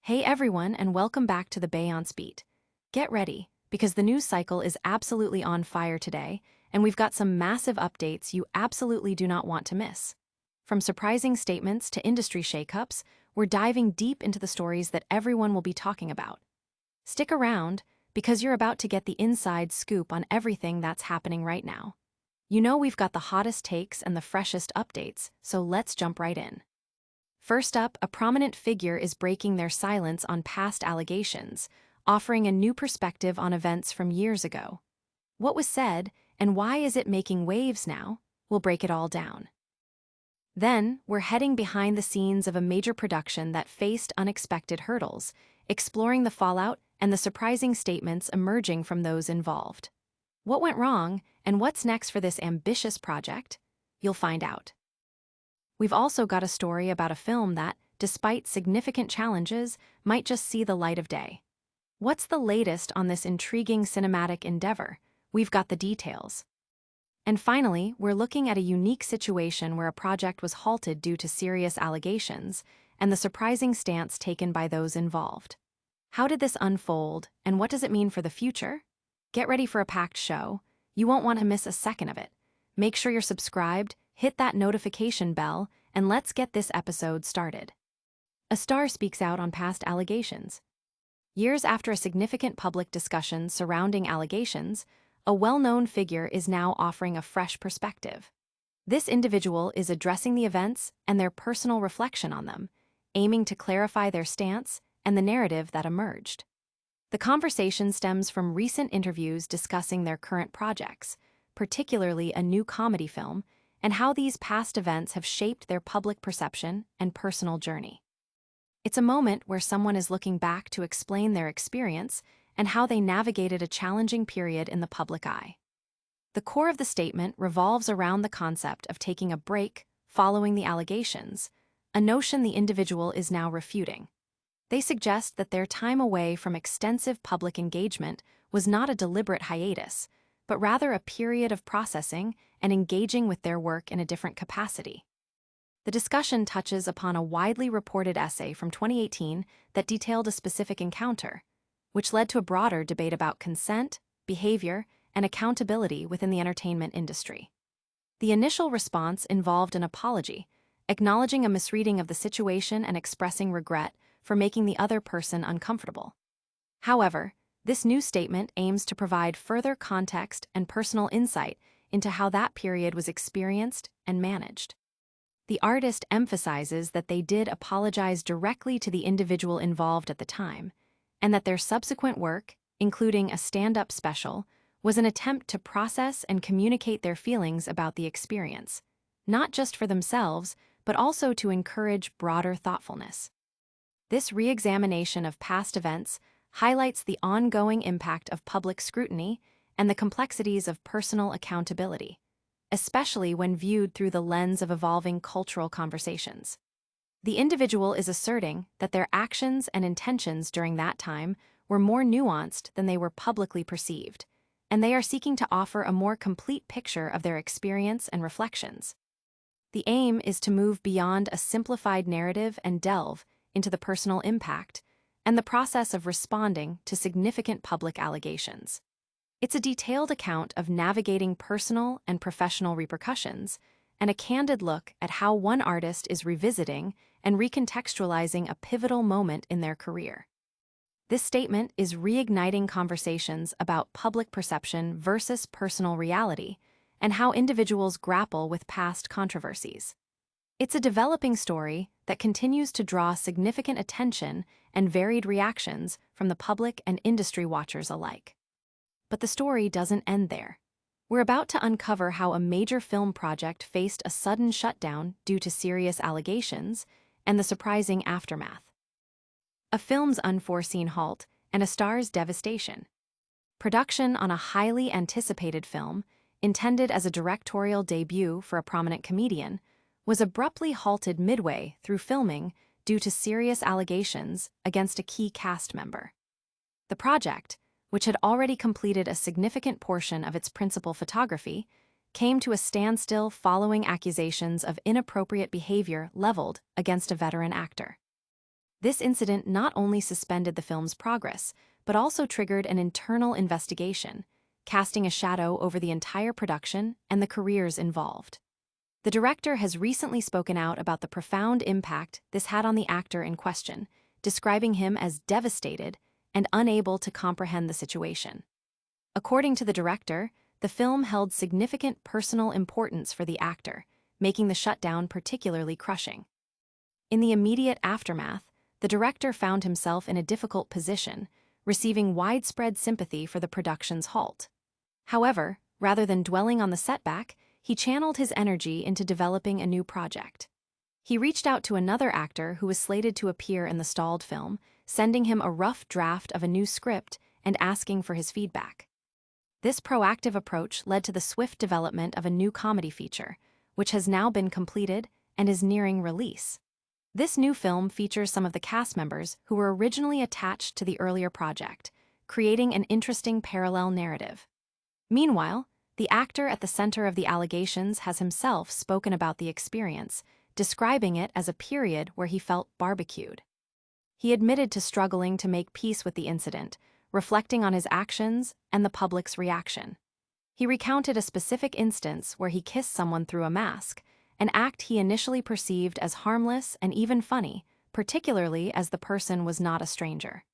Hey everyone, and welcome back to the Beyonce Beat. Get ready, because the news cycle is absolutely on fire today, and we've got some massive updates you absolutely do not want to miss. From surprising statements to industry shakeups, we're diving deep into the stories that everyone will be talking about. Stick around, because you're about to get the inside scoop on everything that's happening right now. You know we've got the hottest takes and the freshest updates, so let's jump right in. First up, a prominent figure is breaking their silence on past allegations, offering a new perspective on events from years ago. What was said, and why is it making waves now? We'll break it all down. Then, we're heading behind the scenes of a major production that faced unexpected hurdles, exploring the fallout and the surprising statements emerging from those involved. What went wrong, and what's next for this ambitious project? You'll find out. We've also got a story about a film that, despite significant challenges, might just see the light of day. What's the latest on this intriguing cinematic endeavor? We've got the details. And finally, we're looking at a unique situation where a project was halted due to serious allegations, and the surprising stance taken by those involved. How did this unfold, and what does it mean for the future? Get ready for a packed show. You won't want to miss a second of it. Make sure you're subscribed, hit that notification bell, and let's get this episode started. A star speaks out on past allegations. Years after a significant public discussion surrounding allegations, a well-known figure is now offering a fresh perspective. This individual is addressing the events and their personal reflection on them, aiming to clarify their stance and the narrative that emerged. The conversation stems from recent interviews discussing their current projects, particularly a new comedy film, and how these past events have shaped their public perception and personal journey. It's a moment where someone is looking back to explain their experience and how they navigated a challenging period in the public eye. The core of the statement revolves around the concept of taking a break following the allegations, a notion the individual is now refuting. They suggest that their time away from extensive public engagement was not a deliberate hiatus, but rather a period of processing and engaging with their work in a different capacity. The discussion touches upon a widely reported essay from 2018 that detailed a specific encounter, which led to a broader debate about consent, behavior, and accountability within the entertainment industry. The initial response involved an apology, acknowledging a misreading of the situation and expressing regret for making the other person uncomfortable. However, this new statement aims to provide further context and personal insight into how that period was experienced and managed. The artist emphasizes that they did apologize directly to the individual involved at the time, and that their subsequent work, including a stand-up special, was an attempt to process and communicate their feelings about the experience, not just for themselves, but also to encourage broader thoughtfulness. This re-examination of past events highlights the ongoing impact of public scrutiny and the complexities of personal accountability, especially when viewed through the lens of evolving cultural conversations. The individual is asserting that their actions and intentions during that time were more nuanced than they were publicly perceived, and they are seeking to offer a more complete picture of their experience and reflections. The aim is to move beyond a simplified narrative and delve into the personal impact and the process of responding to significant public allegations. It's a detailed account of navigating personal and professional repercussions, and a candid look at how one artist is revisiting and recontextualizing a pivotal moment in their career. This statement is reigniting conversations about public perception versus personal reality and how individuals grapple with past controversies. It's a developing story that continues to draw significant attention and varied reactions from the public and industry watchers alike. But the story doesn't end there. We're about to uncover how a major film project faced a sudden shutdown due to serious allegations and the surprising aftermath. A film's unforeseen halt and a star's devastation. Production on a highly anticipated film, intended as a directorial debut for a prominent comedian, was abruptly halted midway through filming due to serious allegations against a key cast member. The project, which had already completed a significant portion of its principal photography, came to a standstill following accusations of inappropriate behavior leveled against a veteran actor. This incident not only suspended the film's progress, but also triggered an internal investigation, casting a shadow over the entire production and the careers involved. The director has recently spoken out about the profound impact this had on the actor in question, describing him as devastated and unable to comprehend the situation. According to the director, the film held significant personal importance for the actor, making the shutdown particularly crushing. In the immediate aftermath, the director found himself in a difficult position, receiving widespread sympathy for the production's halt. However, rather than dwelling on the setback, he channeled his energy into developing a new project. He reached out to another actor who was slated to appear in the stalled film, sending him a rough draft of a new script and asking for his feedback. This proactive approach led to the swift development of a new comedy feature, which has now been completed and is nearing release. This new film features some of the cast members who were originally attached to the earlier project, creating an interesting parallel narrative. Meanwhile, the actor at the center of the allegations has himself spoken about the experience, describing it as a period where he felt barbecued. He admitted to struggling to make peace with the incident, reflecting on his actions and the public's reaction. He recounted a specific instance where he kissed someone through a mask, an act he initially perceived as harmless and even funny, particularly as the person was not a stranger.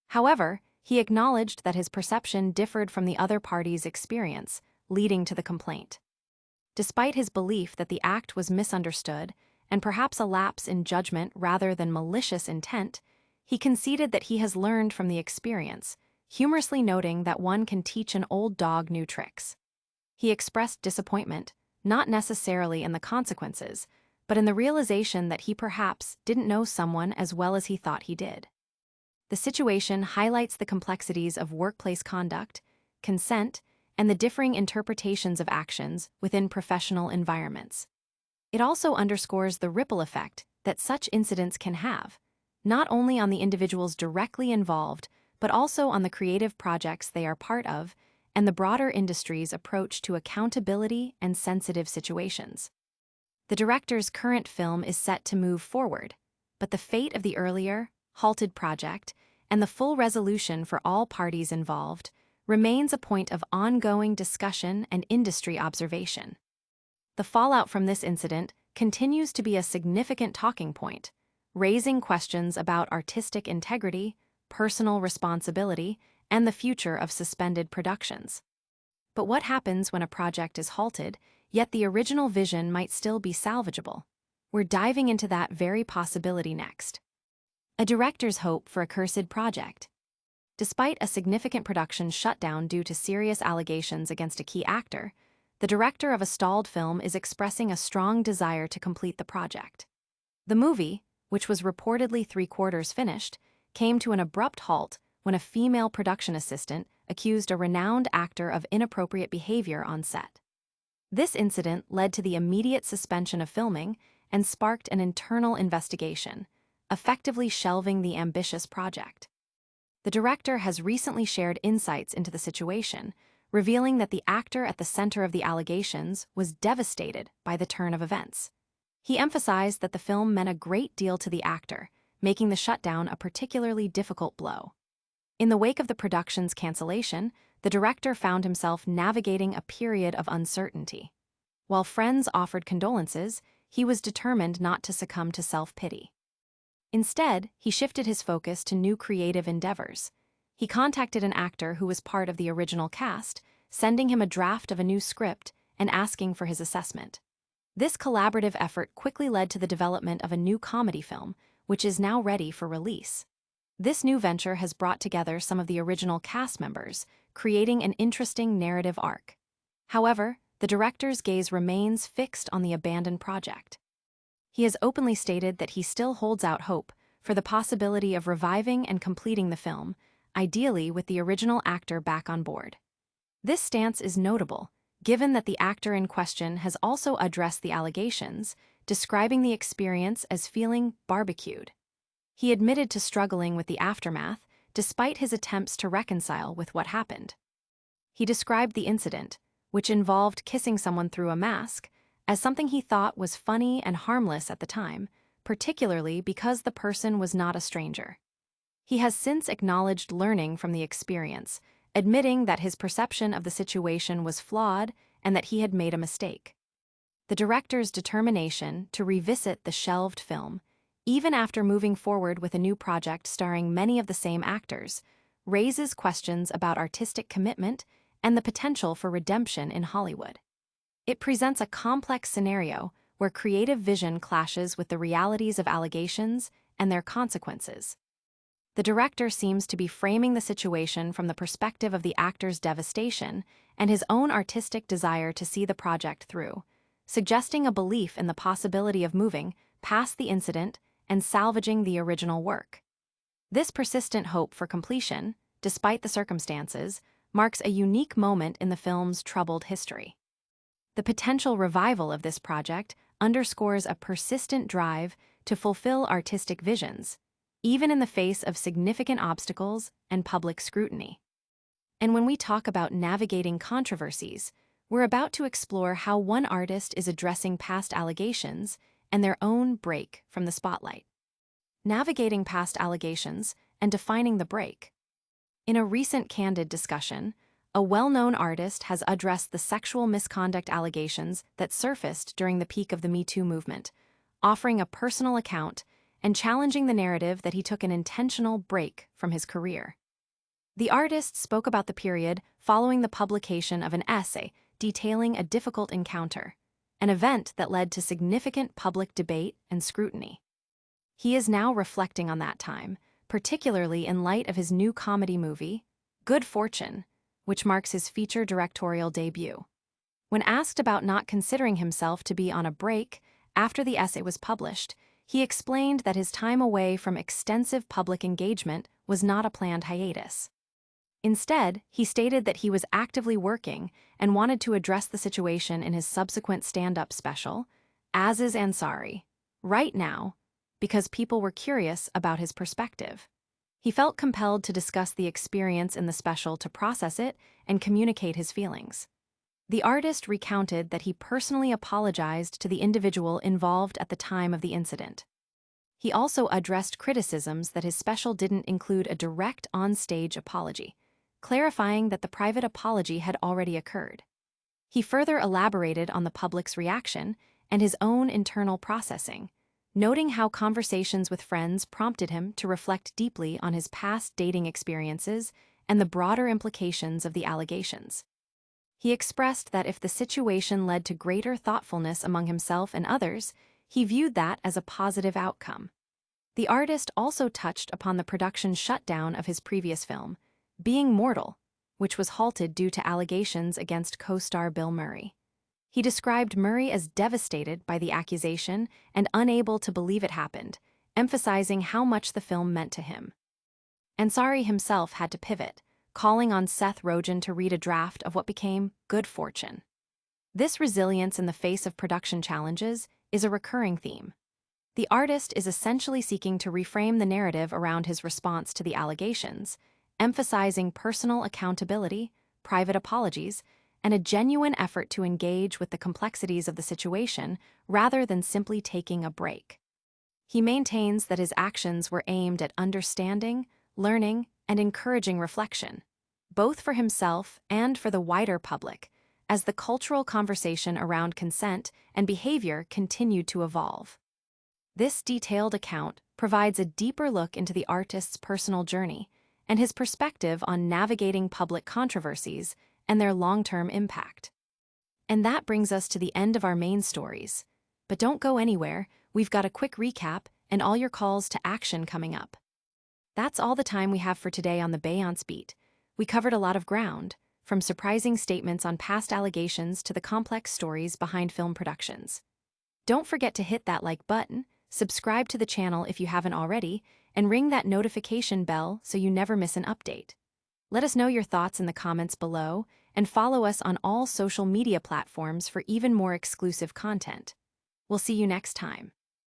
However, he acknowledged that his perception differed from the other party's experience, leading to the complaint. Despite his belief that the act was misunderstood, and perhaps a lapse in judgment rather than malicious intent, he conceded that he has learned from the experience, humorously noting that one can teach an old dog new tricks. He expressed disappointment, not necessarily in the consequences, but in the realization that he perhaps didn't know someone as well as he thought he did. The situation highlights the complexities of workplace conduct, consent, and the differing interpretations of actions within professional environments. It also underscores the ripple effect that such incidents can have, not only on the individuals directly involved, but also on the creative projects they are part of and the broader industry's approach to accountability and sensitive situations. The director's current film is set to move forward, but the fate of the earlier, halted project and the full resolution for all parties involved remains a point of ongoing discussion and industry observation. The fallout from this incident continues to be a significant talking point, raising questions about artistic integrity, personal responsibility, and the future of suspended productions. But what happens when a project is halted, yet the original vision might still be salvageable? We're diving into that very possibility next. A director's hope for a cursed project. Despite a significant production shutdown due to serious allegations against a key actor, the director of a stalled film is expressing a strong desire to complete the project. The movie, which was reportedly 3/4 finished, came to an abrupt halt when a female production assistant accused a renowned actor of inappropriate behavior on set. This incident led to the immediate suspension of filming and sparked an internal investigation, effectively shelving the ambitious project. The director has recently shared insights into the situation, revealing that the actor at the center of the allegations was devastated by the turn of events. He emphasized that the film meant a great deal to the actor, making the shutdown a particularly difficult blow. In the wake of the production's cancellation, the director found himself navigating a period of uncertainty. While friends offered condolences, he was determined not to succumb to self-pity. Instead, he shifted his focus to new creative endeavors. He contacted an actor who was part of the original cast, sending him a draft of a new script and asking for his assessment. This collaborative effort quickly led to the development of a new comedy film, which is now ready for release. This new venture has brought together some of the original cast members, creating an interesting narrative arc. However, the director's gaze remains fixed on the abandoned project. He has openly stated that he still holds out hope for the possibility of reviving and completing the film, ideally with the original actor back on board. This stance is notable, given that the actor in question has also addressed the allegations, describing the experience as feeling barbecued. He admitted to struggling with the aftermath, despite his attempts to reconcile with what happened. He described the incident, which involved kissing someone through a mask, as something he thought was funny and harmless at the time, particularly because the person was not a stranger. He has since acknowledged learning from the experience, admitting that his perception of the situation was flawed and that he had made a mistake. The director's determination to revisit the shelved film, even after moving forward with a new project starring many of the same actors, raises questions about artistic commitment and the potential for redemption in Hollywood. It presents a complex scenario where creative vision clashes with the realities of allegations and their consequences. The director seems to be framing the situation from the perspective of the actor's devastation and his own artistic desire to see the project through, suggesting a belief in the possibility of moving past the incident and salvaging the original work. This persistent hope for completion, despite the circumstances, marks a unique moment in the film's troubled history. The potential revival of this project underscores a persistent drive to fulfill artistic visions, even in the face of significant obstacles and public scrutiny. And when we talk about navigating controversies, we're about to explore how one artist is addressing past allegations and their own break from the spotlight. Navigating past allegations and defining the break. In a recent Candid discussion, a well-known artist has addressed the sexual misconduct allegations that surfaced during the peak of the Me Too movement, offering a personal account and challenging the narrative that he took an intentional break from his career. The artist spoke about the period following the publication of an essay detailing a difficult encounter, an event that led to significant public debate and scrutiny. He is now reflecting on that time, particularly in light of his new comedy movie, Good Fortune, which marks his feature directorial debut. When asked about not considering himself to be on a break after the essay was published, he explained that his time away from extensive public engagement was not a planned hiatus. Instead, he stated that he was actively working and wanted to address the situation in his subsequent stand-up special, Aziz Ansari, right now, because people were curious about his perspective. He felt compelled to discuss the experience in the special to process it and communicate his feelings. The artist recounted that he personally apologized to the individual involved at the time of the incident. He also addressed criticisms that his special didn't include a direct on-stage apology, clarifying that the private apology had already occurred. He further elaborated on the public's reaction and his own internal processing, noting how conversations with friends prompted him to reflect deeply on his past dating experiences and the broader implications of the allegations. He expressed that if the situation led to greater thoughtfulness among himself and others, he viewed that as a positive outcome. The artist also touched upon the production shutdown of his previous film, Being Mortal, which was halted due to allegations against co-star Bill Murray. He described Murray as devastated by the accusation and unable to believe it happened, emphasizing how much the film meant to him. Ansari himself had to pivot, calling on Seth Rogen to read a draft of what became Good Fortune. This resilience in the face of production challenges is a recurring theme. The artist is essentially seeking to reframe the narrative around his response to the allegations, emphasizing personal accountability, private apologies, and a genuine effort to engage with the complexities of the situation rather than simply taking a break. He maintains that his actions were aimed at understanding, learning, and encouraging reflection, both for himself and for the wider public, as the cultural conversation around consent and behavior continued to evolve. This detailed account provides a deeper look into the artist's personal journey and his perspective on navigating public controversies and their long-term impact. And that brings us to the end of our main stories. But don't go anywhere, we've got a quick recap and all your calls to action coming up. That's all the time we have for today on the Beyonce Beat. We covered a lot of ground, from surprising statements on past allegations to the complex stories behind film productions. Don't forget to hit that like button, subscribe to the channel if you haven't already, and ring that notification bell so you never miss an update. Let us know your thoughts in the comments below, and follow us on all social media platforms for even more exclusive content. We'll see you next time.